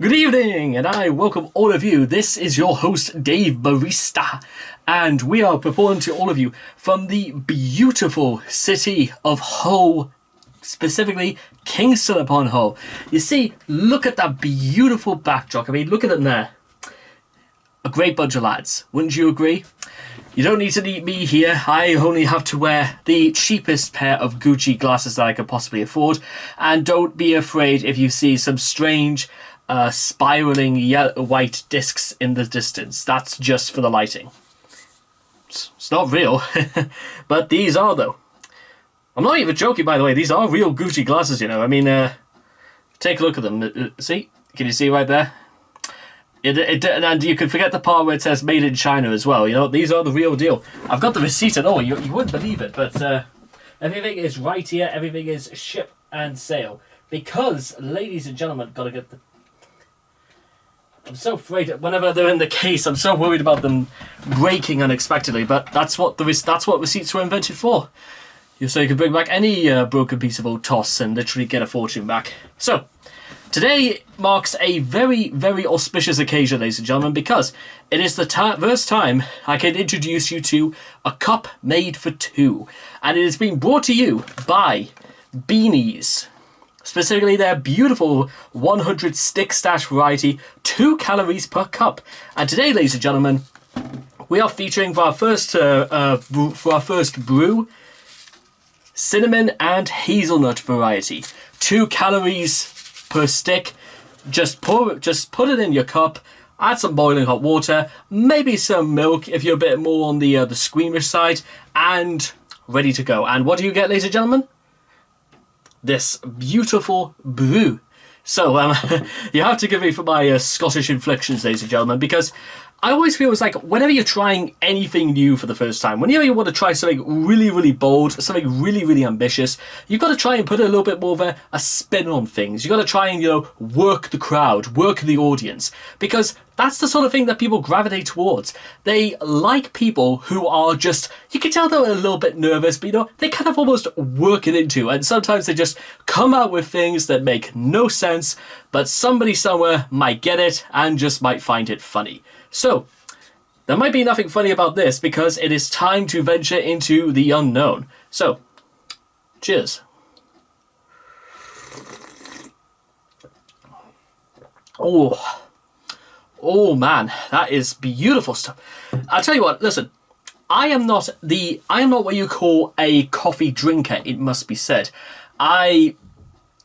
Good evening, and I welcome all of you. This is your host, Dave Barista, and we are reporting to all of you from the beautiful city of Hull, specifically Kingston upon Hull. You see, look at that beautiful backdrop. I mean, look at them there. A great bunch of lads, wouldn't you agree? You don't need to meet me here. I only have to wear the cheapest pair of Gucci glasses that I could possibly afford, and don't be afraid if you see some strange spiraling white discs in the distance. That's just for the lighting. It's not real, but these are though. I'm not even joking, by the way. These are real Gucci glasses, you know. I mean, take a look at them. See? Can you see right there? And you can forget the part where it says made in China as well. You know, these are the real deal. I've got the receipt and all. You wouldn't believe it, but everything is right here. Everything is ship and sail. Because, ladies and gentlemen, gotta get the... I'm so afraid that whenever they're in the case, I'm so worried about them breaking unexpectedly. But that's what receipts were invented for. So you can bring back any broken piece of old toss and literally get a fortune back. So, today marks a very, very auspicious occasion, ladies and gentlemen, because it is the first time I can introduce you to a cup made for two. And it is being brought to you by Beanies. Specifically their beautiful 100 stick stash variety, 2 calories per cup. And today, ladies and gentlemen, we are featuring for our first brew, cinnamon and hazelnut variety. 2 calories per stick. Just put it in your cup, add some boiling hot water, maybe some milk if you're a bit more on the squeamish side, and ready to go. And what do you get, ladies and gentlemen? This beautiful brew. So you have to give me for my Scottish inflections, ladies and gentlemen, because I always feel it's like whenever you're trying anything new for the first time, whenever you want to try something really, really bold, something really, really ambitious, you've got to try and put a little bit more of a spin on things. You've got to try and, work the crowd, work the audience, because that's the sort of thing that people gravitate towards. They like people who are just, you can tell they're a little bit nervous, but they kind of almost work it into, and sometimes they just come out with things that make no sense, but somebody somewhere might get it and just might find it funny. So, there might be nothing funny about this because it is time to venture into the unknown. So, cheers. Oh man, that is beautiful stuff. I'll tell you what, listen, I am not what you call a coffee drinker, it must be said. I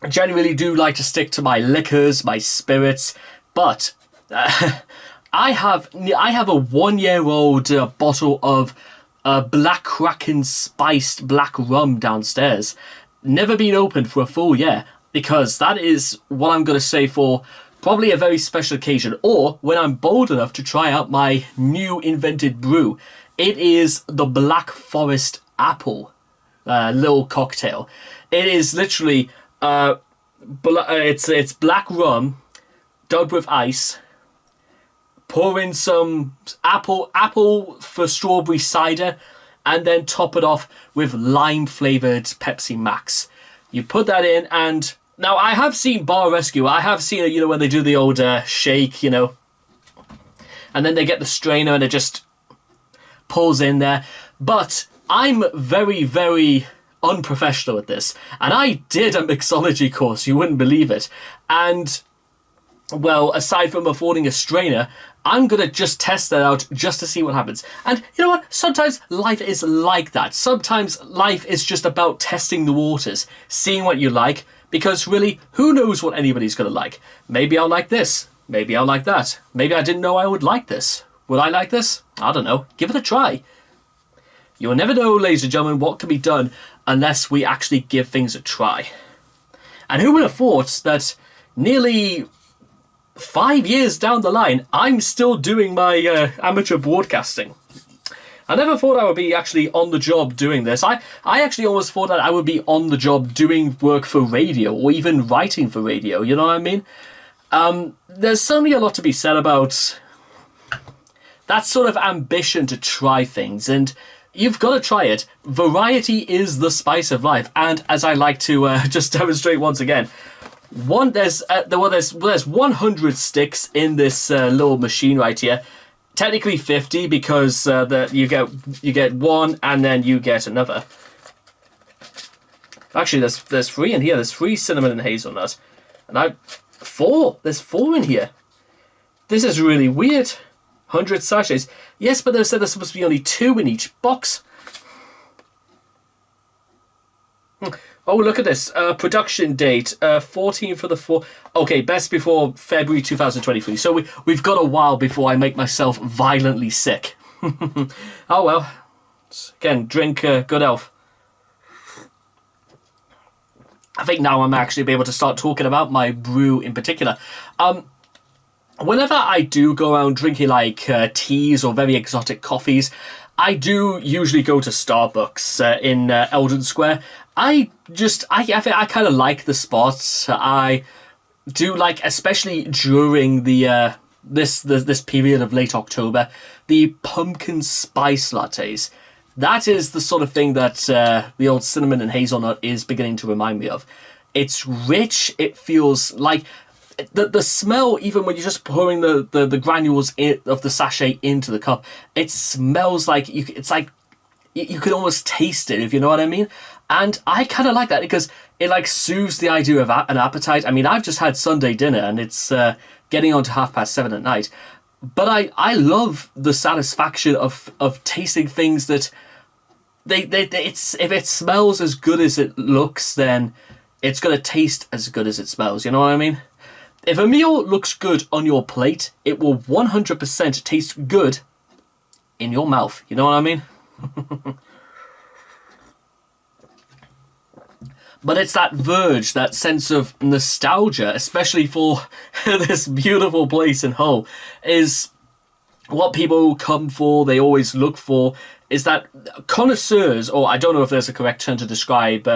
generally do like to stick to my liquors, my spirits, but I have a 1-year-old bottle of Black Kraken spiced black rum downstairs. Never been opened for a full year, because that is what I'm going to say for probably a very special occasion, or when I'm bold enough to try out my new invented brew. It is the Black Forest Apple little cocktail. It is literally it's black rum dubbed with ice. Pour in some apple for strawberry cider, and then top it off with lime-flavoured Pepsi Max. You put that in, and now I have seen Bar Rescue. I have seen it, when they do the old shake, and then they get the strainer and it just pulls in there. But I'm very, very unprofessional at this, and I did a mixology course. You wouldn't believe it, and well, aside from affording a strainer, I'm going to just test that out just to see what happens. And you know what? Sometimes life is like that. Sometimes life is just about testing the waters, seeing what you like, because really, who knows what anybody's going to like? Maybe I'll like this. Maybe I'll like that. Maybe I didn't know I would like this. Would I like this? I don't know. Give it a try. You'll never know, ladies and gentlemen, what can be done unless we actually give things a try. And who would have thought that nearly 5 years down the line, I'm still doing my amateur broadcasting. I never thought I would be actually on the job doing this. I actually almost thought that I would be on the job doing work for radio, or even writing for radio, you know what I mean? There's certainly a lot to be said about that sort of ambition to try things, and you've got to try it. Variety is the spice of life, and as I like to just demonstrate once again, there's 100 sticks in this little machine right here. Technically 50 because you get one and then you get another. Actually, there's 3 in here. There's 3 cinnamon and hazelnut, and 4. There's 4 in here. This is really weird. 100 sachets. Yes, but they said there's supposed to be only 2 in each box. Oh, look at this. Production date, 14 for the 4. Okay, best before February 2023. So we've got a while before I make myself violently sick. Oh, well. Again, drink Good Elf. I think now I'm actually be able to start talking about my brew in particular. Whenever I do go around drinking like teas or very exotic coffees, I do usually go to Starbucks in Eldon Square. I kind of like the spots. I do like, especially during the this period of late October, the pumpkin spice lattes. That is the sort of thing that the old cinnamon and hazelnut is beginning to remind me of. It's rich. It feels like the smell, even when you're just pouring the granules of the sachet into the cup, it smells like it's like you could almost taste it, if you know what I mean. And I kind of like that because it like soothes the idea of an appetite. I mean, I've just had Sunday dinner and it's getting on to 7:30 at night. But I love the satisfaction of tasting things that if it smells as good as it looks, then it's going to taste as good as it smells. You know what I mean? If a meal looks good on your plate, it will 100% taste good in your mouth. You know what I mean? But it's that verge, that sense of nostalgia, especially for this beautiful place in Hull, is what people come for, they always look for, is that connoisseurs, or I don't know if there's a correct term to describe,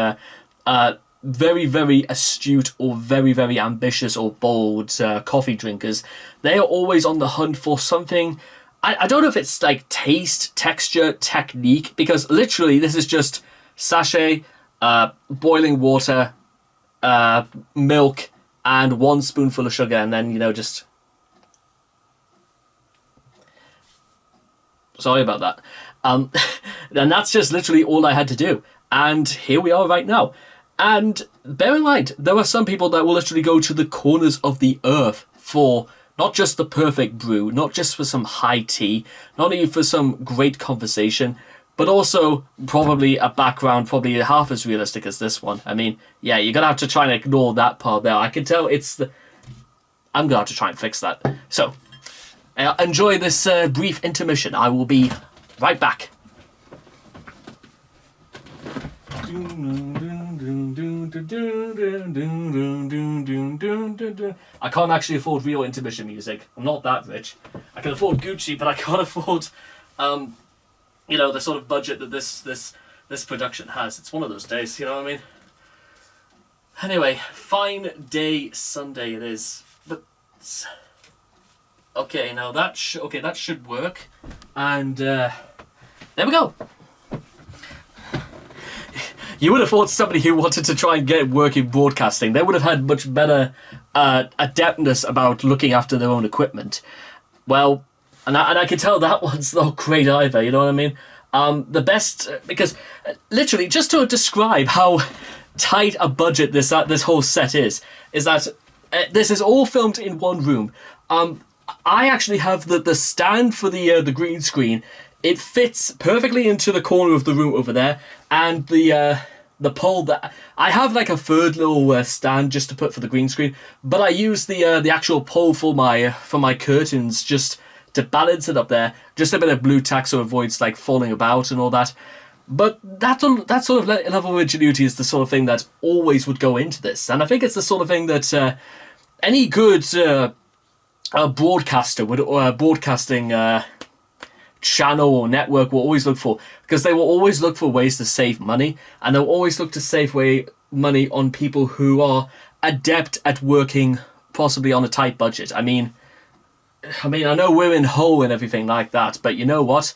very, very astute or very, very ambitious or bold coffee drinkers, they are always on the hunt for something. I don't know if it's like taste, texture, technique, because literally this is just sachet, boiling water, milk, and 1 spoonful of sugar, and then, just... Sorry about that. And that's just literally all I had to do. And here we are right now. And bear in mind, there are some people that will literally go to the corners of the earth for not just the perfect brew, not just for some high tea, not even for some great conversation, but also probably a background probably half as realistic as this one. I mean, yeah, you're going to have to try and ignore that part there. I can tell it's the... I'm going to have to try and fix that. So, enjoy this brief intermission. I will be right back. I can't actually afford real intermission music. I'm not that rich. I can afford Gucci, but I can't afford, the sort of budget that this production has. It's one of those days, you know what I mean? Anyway, fine day Sunday it is. But okay, now that should work, and there we go. You would have thought somebody who wanted to try and get work in broadcasting, they would have had much better adeptness about looking after their own equipment. Well, and I can tell that one's not great either, you know what I mean? The best, because literally, just to describe how tight a budget this whole set is that this is all filmed in one room. I actually have the stand for the green screen. It fits perfectly into the corner of the room over there, and the pole that I have like a third little stand just to put for the green screen, but I use the actual pole for my curtains just to balance it up there. Just a bit of blue tack so it avoids like falling about and all that. But that sort of level of ingenuity is the sort of thing that always would go into this, and I think it's the sort of thing that any good broadcaster would broadcasting channel or network will always look for, because they will always look for ways to save money, and they'll always look to save money on people who are adept at working possibly on a tight budget. I mean, I know we're in Hull and everything like that, but you know what?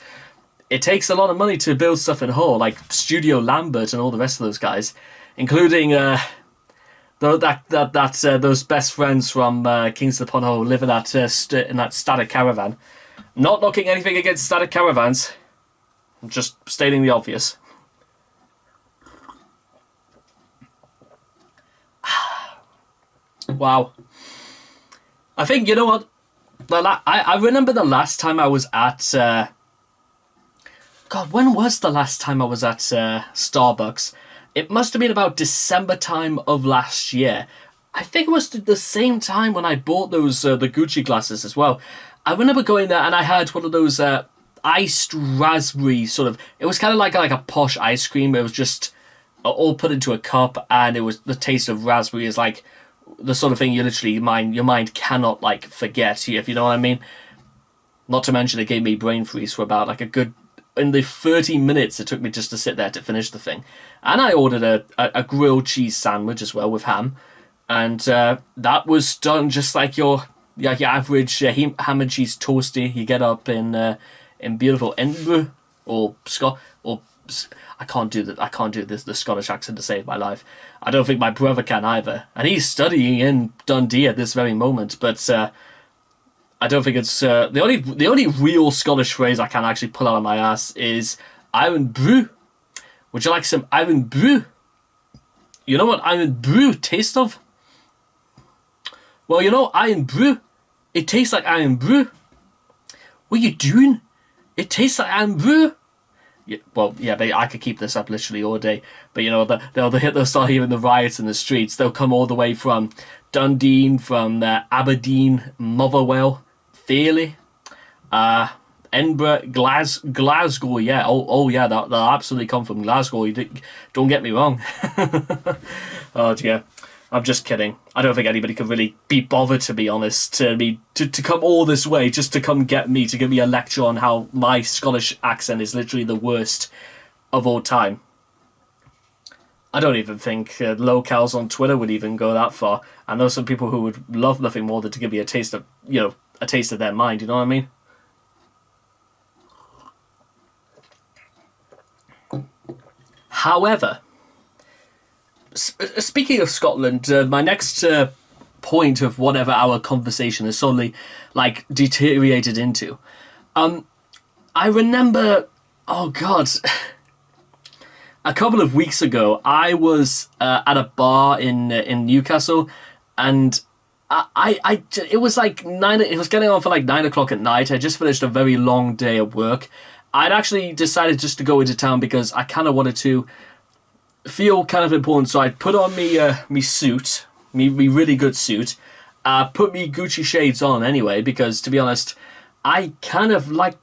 It takes a lot of money to build stuff in Hull, like Studio Lambert and all the rest of those guys, including Though those best friends from Kingston upon Hull live in that in that static caravan. Not knocking anything against static caravans. I'm just stating the obvious. Wow. I think, you know what? I remember the last time I was at... God, when was the last time I was at Starbucks? It must have been about December time of last year. I think it was the same time when I bought those the Gucci glasses as well. I remember going there and I had one of those iced raspberry sort of... It was kind of like a posh ice cream. It was just all put into a cup, and it was the taste of raspberry is like the sort of thing you literally your mind cannot like forget, if you know what I mean. Not to mention it gave me brain freeze for about like a good... In the 30 minutes it took me just to sit there to finish the thing. And I ordered a grilled cheese sandwich as well with ham. And that was done just like your average ham and cheese toasty you get up in beautiful Edinburgh or Scott or... I can't do the Scottish accent to save my life. I don't think my brother can either. And he's studying in Dundee at this very moment, but I don't think it's the only real Scottish phrase I can actually pull out of my ass is Iron Brew. Would you like some Iron Brew? You know what Iron Brew tastes of? Well, you know, Iron Brew, it tastes like Iron Brew. What are you doing? It tastes like Iron Brew. Yeah, well, yeah, I could keep this up literally all day. But you know, they'll start hearing the riots in the streets. They'll come all the way from Dundee, from Aberdeen, Motherwell, Fairley, Edinburgh, Glasgow. Yeah, oh yeah, they'll absolutely come from Glasgow. Don't get me wrong. Oh dear. I'm just kidding. I don't think anybody could really be bothered, to be honest, to come all this way just to come get me, to give me a lecture on how my Scottish accent is literally the worst of all time. I don't even think locals on Twitter would even go that far. I know some people who would love nothing more than to give me a taste of their mind, you know what I mean? However... Speaking of Scotland, my next point of whatever our conversation has suddenly like deteriorated into. I remember, oh god, a couple of weeks ago, I was at a bar in Newcastle, and it was like 9. It was getting on for like 9 o'clock at night. I just finished a very long day of work. I'd actually decided just to go into town because I kind of wanted to feel kind of important, so I put on me suit, me really good suit, put me Gucci shades on anyway, because to be honest, I kind of like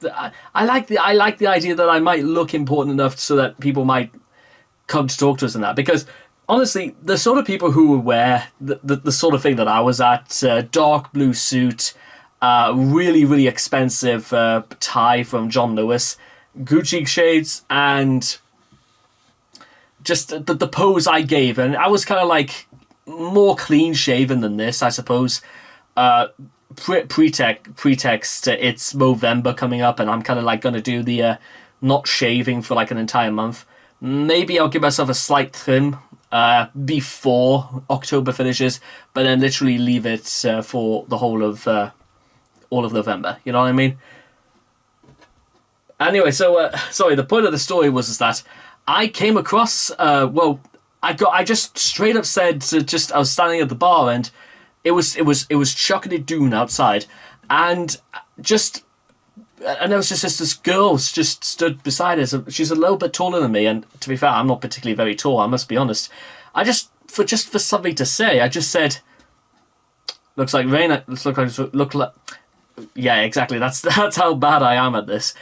I like the idea that I might look important enough so that people might come to talk to us and that, because honestly, the sort of people who would wear the sort of thing that I was at, dark blue suit, really expensive tie from John Lewis, Gucci shades, and just the pose I gave, and I was kind of like more clean shaven than this, I suppose. Pretext, it's Movember coming up, and I'm kind of like going to do the not shaving for like an entire month. Maybe I'll give myself a slight trim before October finishes, but then literally leave it for the whole of all of November. You know what I mean? Anyway, so sorry. The point of the story was that I came across, I just straight up said, I was standing at the bar, and it was chucking it down outside, and there was just this girl just stood beside us. She's a little bit taller than me, and to be fair, I'm not particularly very tall, I must be honest. For something to say, I just said, looks like rain, yeah, exactly, that's how bad I am at this.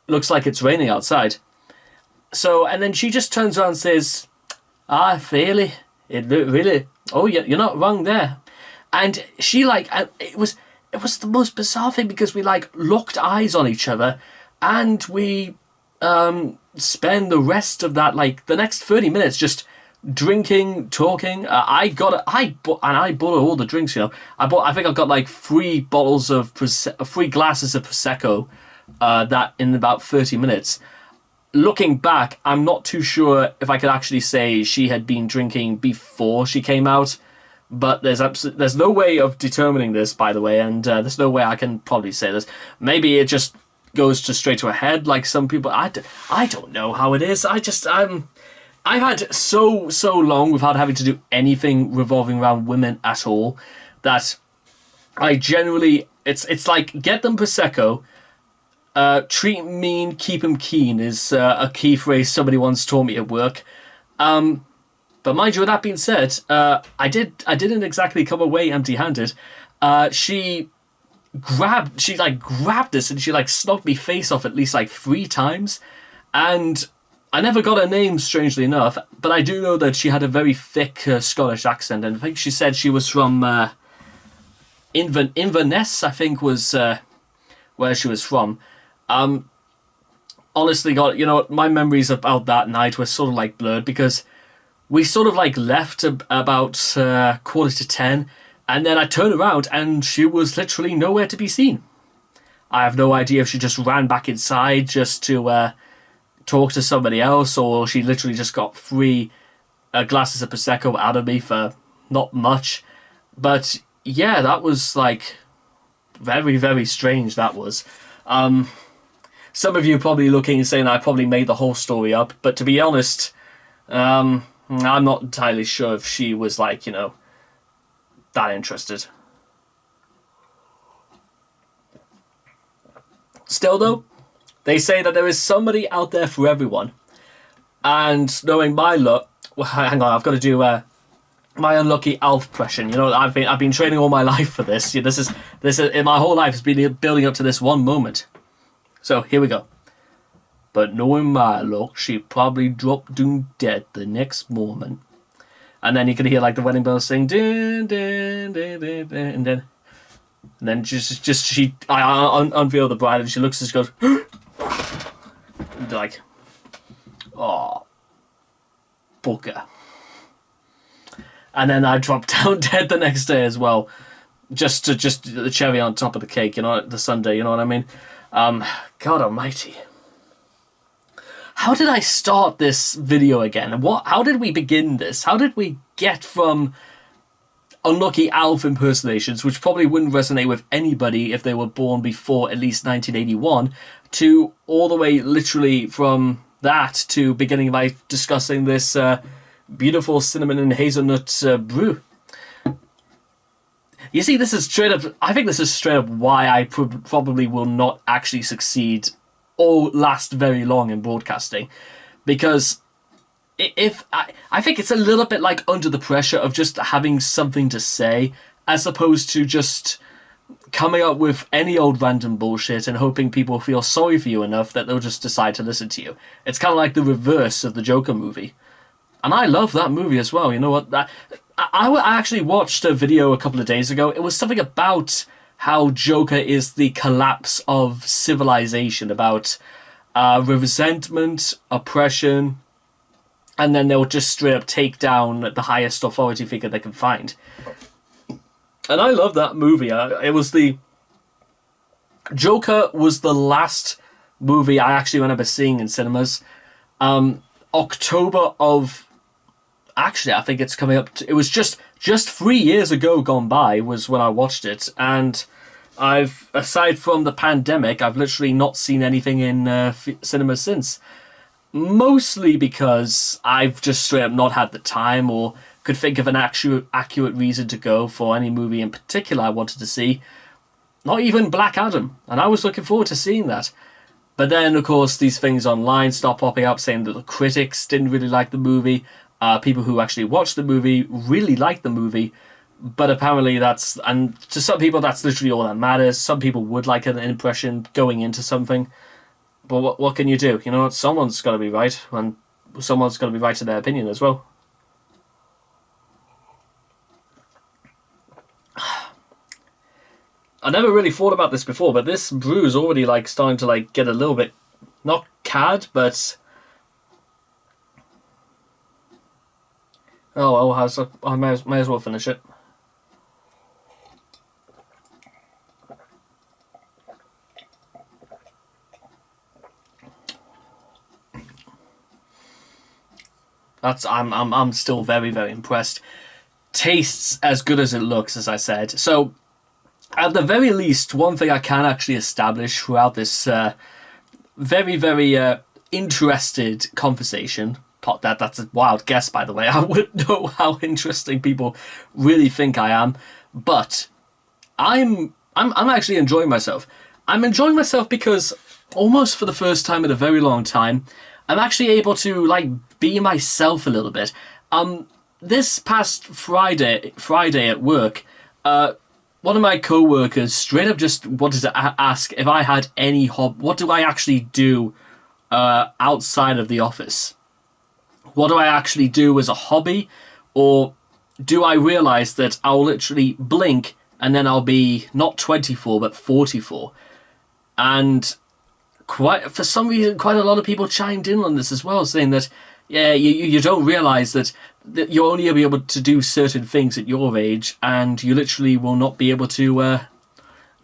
Looks like it's raining outside. So, and then she just turns around and says, fairly, it really, oh yeah, you're not wrong there. And she it was the most bizarre thing, because we like locked eyes on each other, and we spend the rest of that, like the next 30 minutes just drinking, talking. I bought all the drinks, you know. I think I've got like 3 glasses of Prosecco, that in about 30 minutes. looking back, I'm not too sure if I could actually say she had been drinking before she came out. But there's no way of determining this, by the way, and there's no way I can probably say this. Maybe it just goes to straight to her head, like some people. I don't know how it is. I've had so long without having to do anything revolving around women at all that I generally it's like get them prosecco. Treat 'em mean, keep 'em keen is a key phrase somebody once taught me at work. But mind you, with that being said, I didn't exactly come away empty-handed. She grabbed this and she like snogged me face off at least like 3 times, and I never got her name, strangely enough. But I do know that she had a very thick Scottish accent, and I think she said she was from Inverness, I think was where she was from. Honestly, God, you know, my memories about that night were sort of like blurred because we sort of like left about 9:45, and then I turned around and she was literally nowhere to be seen. I have no idea if she just ran back inside just to talk to somebody else, or she literally just got 3 glasses of Prosecco out of me for not much. But yeah, that was like very, very strange, that was. Some of you probably looking and saying I probably made the whole story up, but to be honest, I'm not entirely sure if she was like, you know, that interested. Still though, they say that there is somebody out there for everyone. And knowing my luck, well, hang on, I've got to do my unlucky Alf impression. You know, I've been training all my life for this. This is my whole life has been building up to this one moment. So here we go. But knowing my luck, she probably dropped down dead the next moment. And then you can hear like the wedding bells sing, dun, dun, dun, dun, dun, and then I unveil the bride and she looks and she goes, and like, oh, bugger. And then I drop down dead the next day as well, just the cherry on top of the cake, you know, the sundae, you know what I mean? God Almighty. How did I start this video again? How did we begin this? How did we get from unlucky Alf impersonations, which probably wouldn't resonate with anybody if they were born before at least 1981, to all the way literally from that to beginning by discussing this beautiful cinnamon and hazelnut brew? You see, this is straight up. I think this is straight up why I probably will not actually succeed or last very long in broadcasting, because if I think it's a little bit like under the pressure of just having something to say, as opposed to just coming up with any old random bullshit and hoping people feel sorry for you enough that they'll just decide to listen to you. It's kind of like the reverse of the Joker movie. And I love that movie as well. You know what? I actually watched a video a couple of days ago. It was something about how Joker is the collapse of civilization, about resentment, oppression, and then they'll just straight up take down the highest authority figure they can find. And I love that movie. Joker was the last movie I actually remember seeing in cinemas. October of... Actually, I think it's coming up to... It was just 3 years ago gone by was when I watched it. And aside from the pandemic, I've literally not seen anything in cinemas since. Mostly because I've just straight up not had the time or could think of an accurate reason to go for any movie in particular I wanted to see. Not even Black Adam. And I was looking forward to seeing that. But then, of course, these things online start popping up saying that the critics didn't really like the movie. People who actually watched the movie really liked the movie. But apparently and to some people that's literally all that matters. Some people would like an impression going into something. But what can you do? You know what? Someone's got to be right. And someone's got to be right in their opinion as well. I never really thought about this before, but this brew is already like starting to like get a little bit, not cad, but oh well, I may as well finish it. I'm still very, very impressed. Tastes as good as it looks, as I said. So, at the very least, one thing I can actually establish throughout this very, very interested conversation. That's a wild guess, by the way. I wouldn't know how interesting people really think I am, but I'm actually enjoying myself. I'm enjoying myself because almost for the first time in a very long time, I'm actually able to like be myself a little bit. This past Friday at work, one of my co-workers straight up just wanted to ask if I had any what do I actually do outside of the office? What do I actually do as a hobby? Or do I realize that I'll literally blink and then I'll be not 24 but 44? And for some reason, quite a lot of people chimed in on this as well, saying that, yeah, you don't realize that you'll only be able to do certain things at your age, and you literally will not be able to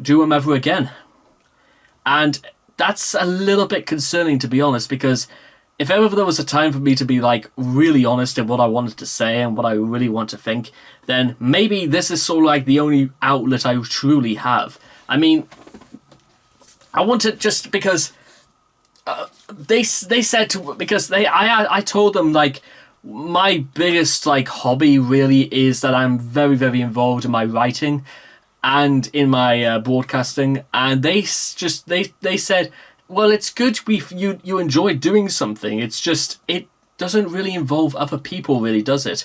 do them ever again. And that's a little bit concerning, to be honest, because if ever there was a time for me to be like really honest in what I wanted to say and what I really want to think, then maybe this is sort of like the only outlet I truly have. I mean, I want to just because they said to, because I told them like my biggest like hobby really is that I'm very, very involved in my writing and in my broadcasting, and they said, well, it's good you enjoy doing something. It's just it doesn't really involve other people, really, does it?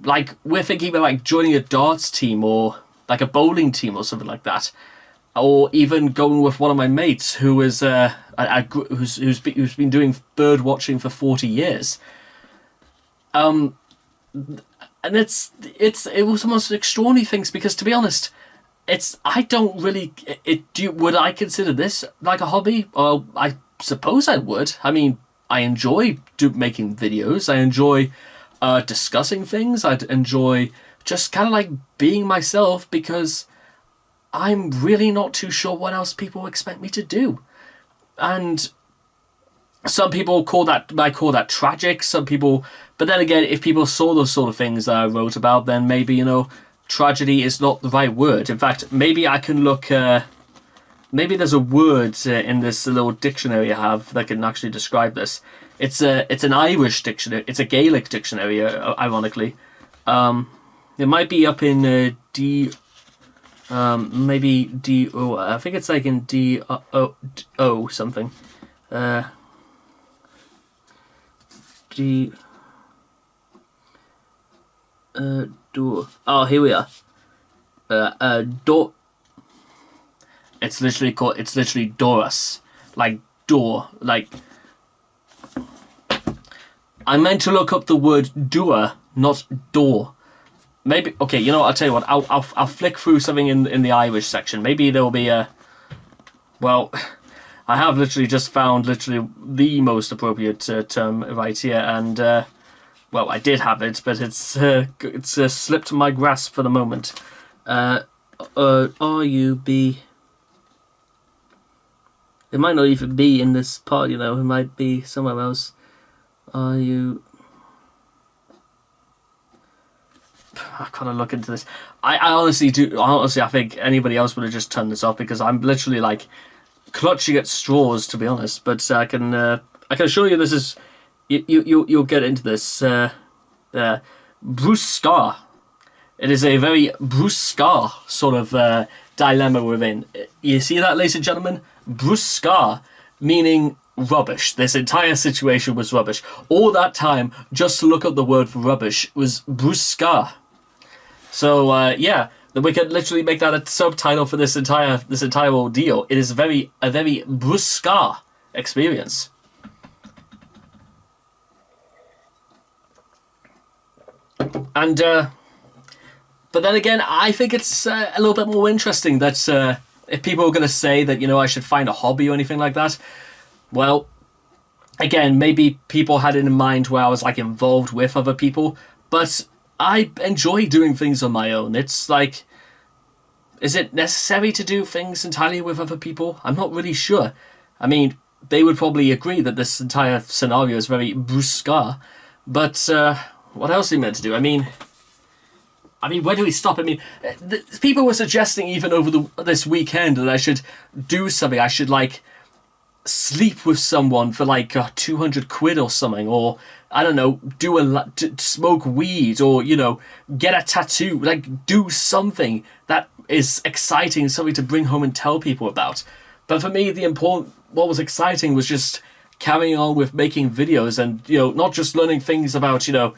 Like we're thinking about like joining a darts team or like a bowling team or something like that, or even going with one of my mates who is who's been doing bird watching for 40 years. And it was the most extraordinary things because, to be honest, I don't really would I consider this like a hobby? Well, I suppose I would. I mean, I enjoy making videos. I enjoy discussing things. I enjoy just kind of like being myself because I'm really not too sure what else people expect me to do. And some people might call that tragic. Some people, but then again, if people saw those sort of things that I wrote about, then maybe, tragedy is not the right word. In fact, maybe I can look. Maybe there's a word in this little dictionary I have that can actually describe this. It's an Irish dictionary. It's a Gaelic dictionary, ironically. It might be up in D. Maybe D-O. I think it's like in D-O something. Door. Oh, here we are. Door. It's literally Doris. Like door. Like. I meant to look up the word doer, not door. Maybe, okay, I'll tell you what, I'll flick through something in the Irish section. Maybe there will be well, I have literally just found the most appropriate term right here, and, well, I did have it, but it's slipped my grasp for the moment. R-U-B. It might not even be in this part, it might be somewhere else. R-U... I've got to look into this. I honestly I think anybody else would have just turned this off because I'm literally like clutching at straws, to be honest. But I can assure you this is you'll get into this. Bruscar. It is a very bruscar sort of dilemma we're in. You see that, ladies and gentlemen? Bruscar, meaning rubbish. This entire situation was rubbish. All that time, just to look up the word for rubbish was bruscar. So yeah, we could literally make that a subtitle for this entire ordeal. It is a very bruscar experience. And but then again, I think it's a little bit more interesting that if people are going to say that I should find a hobby or anything like that, well, again, maybe people had it in mind where I was like involved with other people, but I enjoy doing things on my own. It's like, is it necessary to do things entirely with other people? I'm not really sure. I mean, they would probably agree that this entire scenario is very bruscar, But what else are you meant to do? I mean, where do we stop? I mean, people were suggesting even over this weekend that I should do something. I should, like, sleep with someone for, like, 200 quid or something. Or, I don't know, smoke weed. Or, you know, get a tattoo. Like, do something that is exciting. Something to bring home and tell people about. But for me, what was exciting was just carrying on with making videos. And, you know, not just learning things about, you know,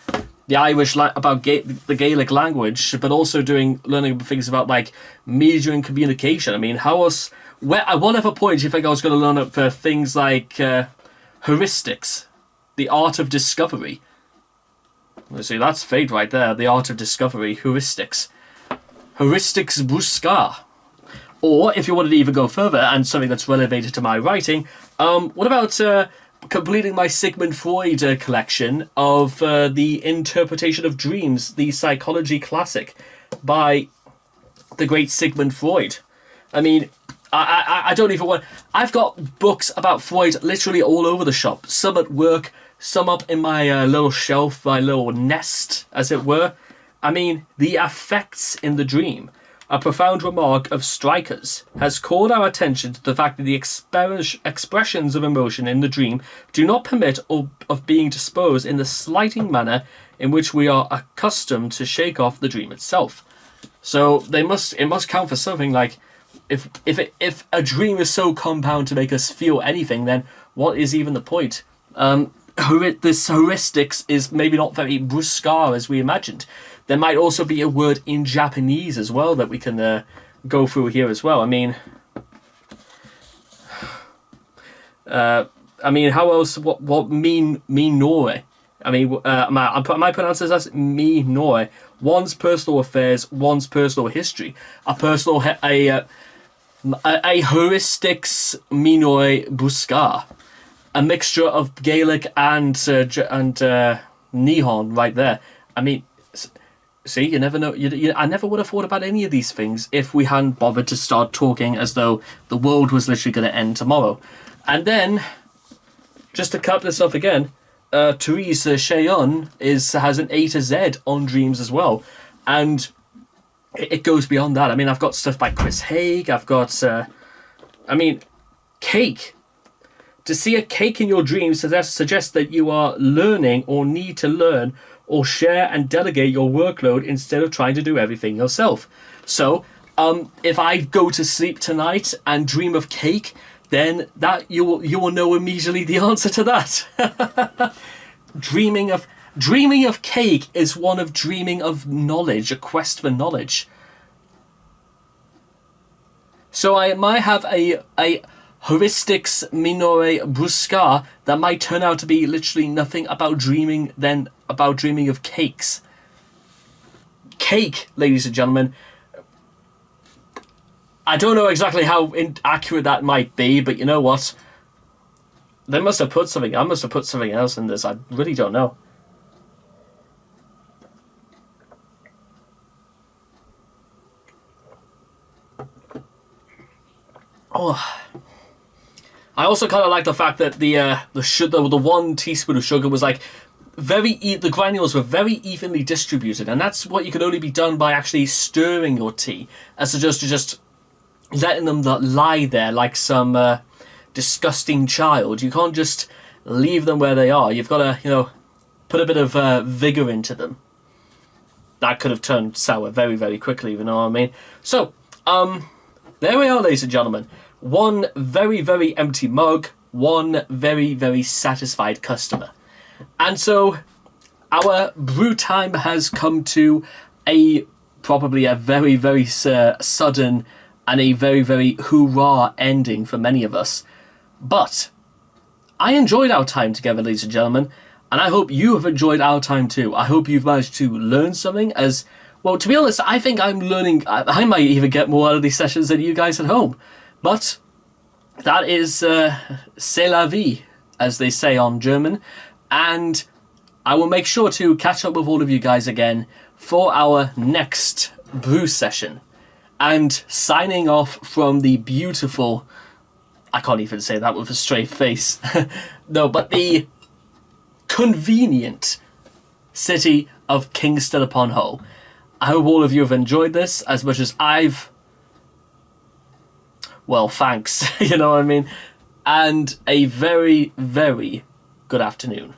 the Irish, about the Gaelic language, but also learning things about, like, media and communication. I mean, how else? At whatever point do you think I was going to learn up for things like heuristics, the art of discovery? Let's see, that's fade right there. The art of discovery, heuristics buscar. Or if you wanted to even go further and something that's related to my writing, what about completing my Sigmund Freud collection of the interpretation of dreams, the psychology classic by the great Sigmund Freud. I mean, I don't even want... I've got books about Freud literally all over the shop. Some at work, some up in my little shelf, my little nest, as it were. I mean, the effects in the dream. A profound remark of Stryker's has called our attention to the fact that the expressions of emotion in the dream do not permit of being disposed in the slighting manner in which we are accustomed to shake off the dream itself. So it must count for something. Like, if a dream is so compound to make us feel anything, then what is even the point? This heuristics is maybe not very bruscar as we imagined. There might also be a word in Japanese as well that we can go through here as well. I mean, how else? What minore? I mean, am I pronouncing this as minore? One's personal affairs, one's personal history, a heuristics minore buscar, a mixture of Gaelic and Nihon right there. I mean. See, you never know. I never would have thought about any of these things if we hadn't bothered to start talking as though the world was literally going to end tomorrow. And then, just to cut this off again, Therese Cheyenne has an A to Z on dreams as well. And it goes beyond that. I mean, I've got stuff by Chris Haig. I've got, cake. To see a cake in your dreams suggests that you are learning or need to learn or share and delegate your workload instead of trying to do everything yourself. So, if I go to sleep tonight and dream of cake, then that you will know immediately the answer to that. Dreaming of cake is one of dreaming of knowledge, a quest for knowledge. So I might have a heuristics minore bruscar that might turn out to be literally nothing about dreaming than about dreaming of cakes. Cake, ladies and gentlemen. I don't know exactly how inaccurate that might be, but you know what? I must have put something else in this. I really don't know. Oh. I also kind of like the fact that the 1 teaspoon of sugar was like the granules were very evenly distributed, and that's what you could only be done by actually stirring your tea, as opposed to just letting them lie there like some disgusting child. You can't just leave them where they are. You've got to, put a bit of vigor into them. That could have turned sour very, very quickly, you know what I mean? So, there we are, ladies and gentlemen. One very, very empty mug, one very, very satisfied customer. And so our brew time has come to probably a very, very sudden and a very, very hoorah ending for many of us. But I enjoyed our time together, ladies and gentlemen, and I hope you have enjoyed our time too. I hope you've managed to learn something as... Well, to be honest, I think I'm learning... I might even get more out of these sessions than you guys at home. But that is c'est la vie, as they say on German. And I will make sure to catch up with all of you guys again for our next brew session. And signing off from the beautiful... I can't even say that with a straight face. No, but the convenient city of Kingston upon Hull. I hope all of you have enjoyed this as much as I've. Well, thanks. You know what I mean? And a very, very good afternoon.